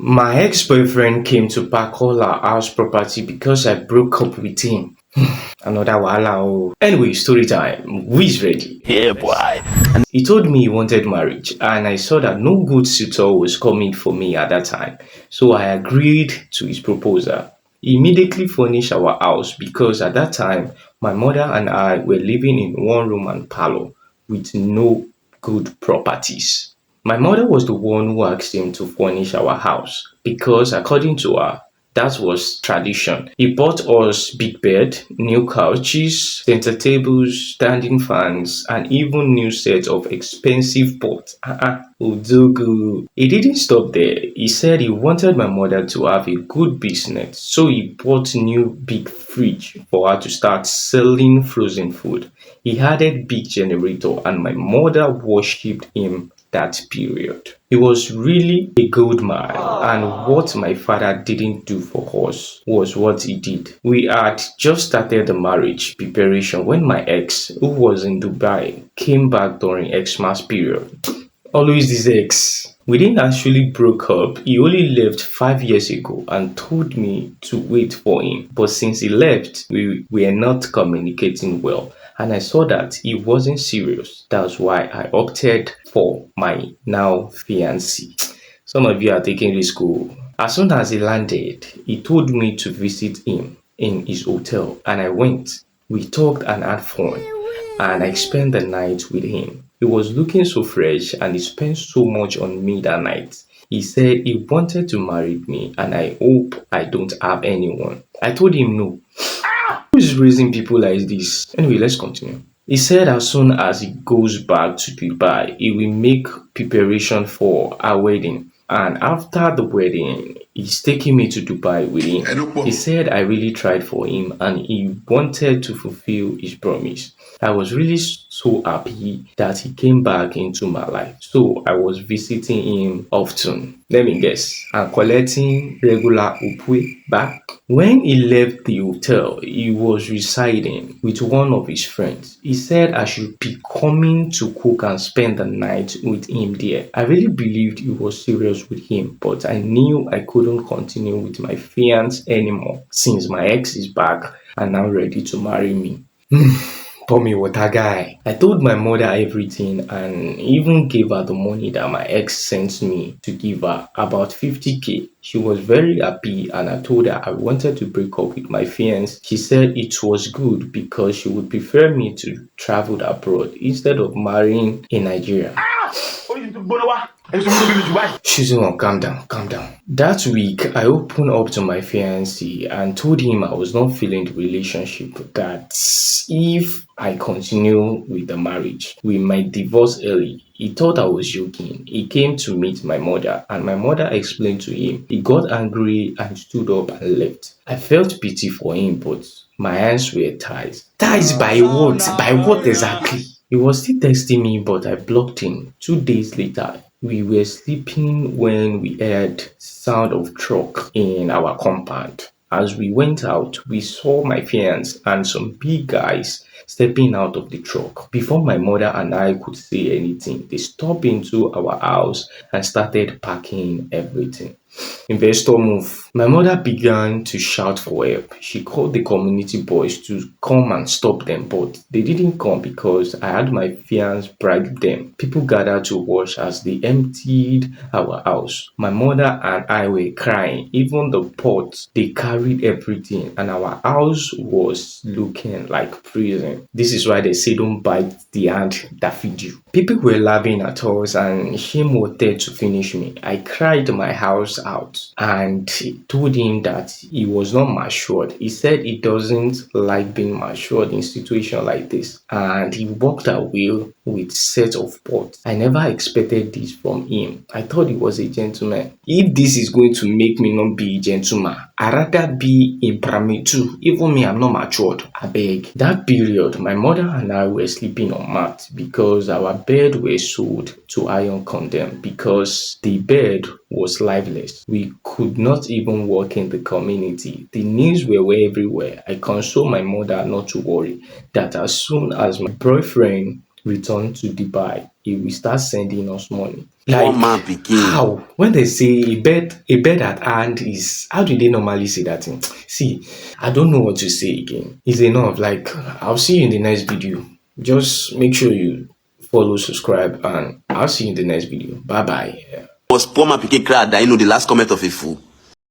My ex-boyfriend came to pack all our house property because I broke up with him. Another wahala oh. Anyway, story time. Who is ready? Yeah, boy. He told me he wanted marriage, and I saw that no good suitor was coming for me at that time. So I agreed to his proposal. He immediately furnished our house because at that time my mother and I were living in one room and parlor with no good properties. My mother was the one who asked him to furnish our house because according to her, that was tradition. He bought us big bed, new couches, center tables, standing fans, and even new set of expensive pots. Udugu. He didn't stop there. He said he wanted my mother to have a good business, so he bought new big fridge for her to start selling frozen food. He added big generator, and my mother worshipped him that period. He was really a good man, and what my father didn't do for us was what he did. We had just started the marriage preparation when my ex, who was in Dubai, came back during Xmas period. Always this ex. We didn't actually broke up. He only left 5 years ago and told me to wait for him. But since he left, we were not communicating well. And I saw that he wasn't serious. That's why I opted for my now fiancé. Some of you are taking risk. Oh. As soon as he landed, he told me to visit him in his hotel, and I went. We talked and had fun, and I spent the night with him. He was looking so fresh and he spent so much on me that night. He said he wanted to marry me and I hope I don't have anyone. I told him no. Who is raising people like this? Anyway, let's continue. He said as soon as he goes back to Dubai, he will make preparation for our wedding. And after the wedding, he's taking me to Dubai with him. He said I really tried for him and he wanted to fulfill his promise. I was really so happy that he came back into my life. So I was visiting him often. Let me guess. And collecting regular upwe back. When he left the hotel, he was residing with one of his friends. He said I should be coming to cook and spend the night with him there. I really believed he was serious with him, but I knew I couldn't continue with my fiance anymore since my ex is back and now ready to marry me. Pour me water, guy. I told my mother everything and even gave her the money that my ex sent me to give her, about 50k. She was very happy and I told her I wanted to break up with my fiance. She said it was good because she would prefer me to travel abroad instead of marrying in Nigeria. Shizuma, calm down, calm down. That week, I opened up to my fiancé and told him I was not feeling the relationship, that if I continue with the marriage, we might divorce early. He thought I was joking. He came to meet my mother and my mother explained to him. He got angry and stood up and left. I felt pity for him, but my hands were tied. Tied by what? By what exactly? He was still texting me, but I blocked him. 2 days later, we were sleeping when we heard sound of truck in our compound. As we went out, we saw my fiance and some big guys stepping out of the truck. Before my mother and I could say anything, they stopped into our house and started packing everything. Investor move. My mother began to shout for help. She called the community boys to come and stop them, but they didn't come because I had my fiance bribe them. People gathered to watch as they emptied our house. My mother and I were crying. Even the pots, they carried everything, and our house was looking like prison. This is why they say don't bite the hand that feeds you. People were laughing at us and shame wanted to finish me. I cried my house out and told him that he was not matured. He said he doesn't like being matured in situation like this and he walked away with set of pots. I never expected this from him. I thought he was a gentleman. If this is going to make me not be a gentleman, I rather be in primary two. Even me, I'm not matured. I beg. That period, my mother and I were sleeping on mat because our bed were sold to iron condemn because the bed was lifeless. We could not even walk in the community. The news were everywhere. I consoled my mother not to worry, that as soon as my boyfriend return to Dubai, he will start sending us money. Poor Like, man pikin. how? When they say a bed at hand is, how do they normally say that thing? See, I don't know what to say again. It's enough. Like, I'll see you in the next video. Just make sure you follow, subscribe, and I'll see you in the next video. Bye bye. Was poor man pikin cry that the last comment of a fool.